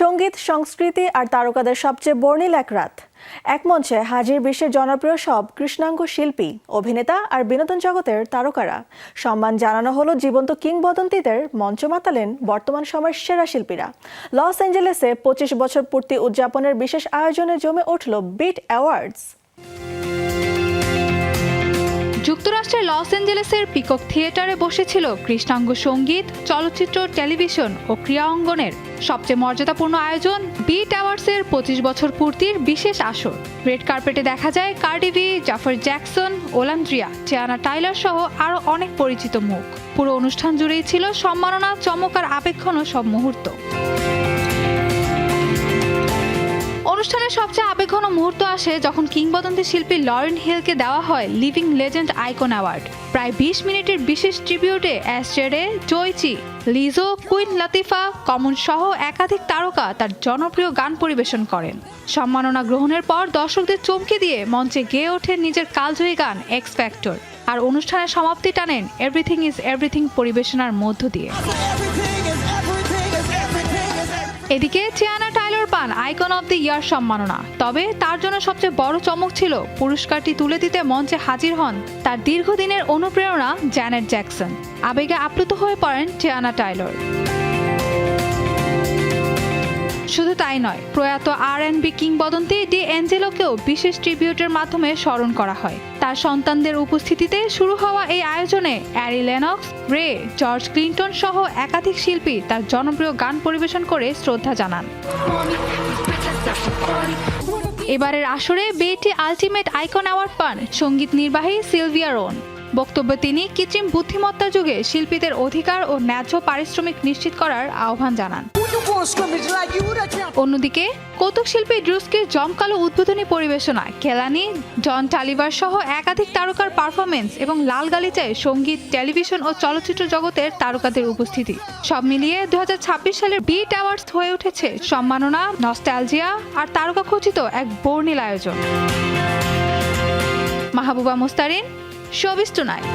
সঙ্গীত, সংস্কৃতি আর তারকাদের সবচেয়ে বর্ণিল এক রাত। এক মঞ্চে হাজির বিশ্বের জনপ্রিয় সব কৃষ্ণাঙ্গ শিল্পী, অভিনেতা আর বিনোদন জগতের তারকারা। সম্মান জানানো হলো জীবন্ত কিংবদন্তিদের, মঞ্চ মাতালেন বর্তমান সময়ের সেরা শিল্পীরা। লস অ্যাঞ্জেলেসে 25 বছর পূর্তি উদযাপনের বিশেষ আয়োজনে জমে উঠল বিট অ্যাওয়ার্ডস। যুক্তরাষ্ট্রের লস অ্যাঞ্জেলেসের পিকক থিয়েটারে বসেছিল কৃষ্ণাঙ্গ সঙ্গীত, চলচ্চিত্র, টেলিভিশন ও ক্রীড়া অঙ্গনের সবচেয়ে মর্যাদাপূর্ণ আয়োজন বিট অ্যাওয়ার্ডসের 25 বছর পূর্তির বিশেষ আসর। রেড কার্পেটে দেখা যায় Cardi B, Jafar Jackson, Olandria, Teyana Taylor সহ আরও অনেক পরিচিত মুখ। পুরো অনুষ্ঠান জুড়েই ছিল সম্মাননা, চমক আর আবেগঘন সব মুহূর্ত। অনুষ্ঠানের সবচেয়ে আবেগঘন মুহূর্ত আসে যখন কিংবদন্তি শিল্পী লরেন হিলকে দেওয়া হয় লিভিং লেজেন্ড আইকন অ্যাওয়ার্ড। প্রায় 20 মিনিটের বিশেষ ট্রিবিউটে অ্যাশজেরে, জয়চি, লিজো, কুইন লাতিফা, কমন সহ একাধিক তারকা তার জনপ্রিয় গান পরিবেশন করেন। সম্মাননা গ্রহণের পর দর্শকদের চমকে দিয়ে মঞ্চে গেয়ে ওঠেন নিজের কালজয়ী গান এক্স ফ্যাক্টর, আর অনুষ্ঠানের সমাপ্তি টানেন এভরিথিং ইজ এভরিথিং পরিবেশনার মধ্য দিয়ে। এদিকে টিয়ানা টাইলার পান আইকন অব দ্য ইয়ার সম্মাননা। তবে তার জন্য সবচেয়ে বড় চমক ছিল পুরস্কারটি তুলে দিতে মঞ্চে হাজির হন তার দীর্ঘদিনের অনুপ্রেরণা জ্যানেট জ্যাকসন। আবেগে আপ্লুত হয়ে পড়েন টিয়ানা টাইলার। শুধু তাই নয়, প্রয়াত R&B কিংবদন্তি ডি অ্যাঞ্জেলোকেও বিশেষ ট্রিবিউটের মাধ্যমে স্মরণ করা হয়। তার সন্তানদের উপস্থিতিতে শুরু হওয়া এই আয়োজনে অ্যারি লেনক্স, রে, জর্জ ক্লিন্টন সহ একাধিক শিল্পী তার জনপ্রিয় গান পরিবেশন করে শ্রদ্ধা জানান। এবারের আসরে বেটি আলটিমেট আইকন অ্যাওয়ার্ড পান সঙ্গীত নির্বাহী সিলভিয়া রোন। বক্তব্যে তিনি কৃত্রিম বুদ্ধিমত্তার যুগে শিল্পীদের অধিকার ও ন্যায্য পারিশ্রমিক নিশ্চিত করার আহ্বান জানান। অন্যদিকে কৌতুক শিল্পী ড্রুস্কির জমকালো উদ্বোধনী পরিবেশনা, কেলানি, জন টালিভার সহ একাধিক তারকার পারফরমেন্স এবং লাল গালিচায় সঙ্গীত, টেলিভিশন ও চলচ্চিত্র জগতের তারকাদের উপস্থিতি, সব মিলিয়ে 2026 সালের বিট অ্যাওয়ার্ডস হয়ে উঠেছে সম্মাননা, নস্টালজিয়া আর তারকা খচিত এক বর্ণিল আয়োজন। Mahbuba Mustarin, showbiz tonight.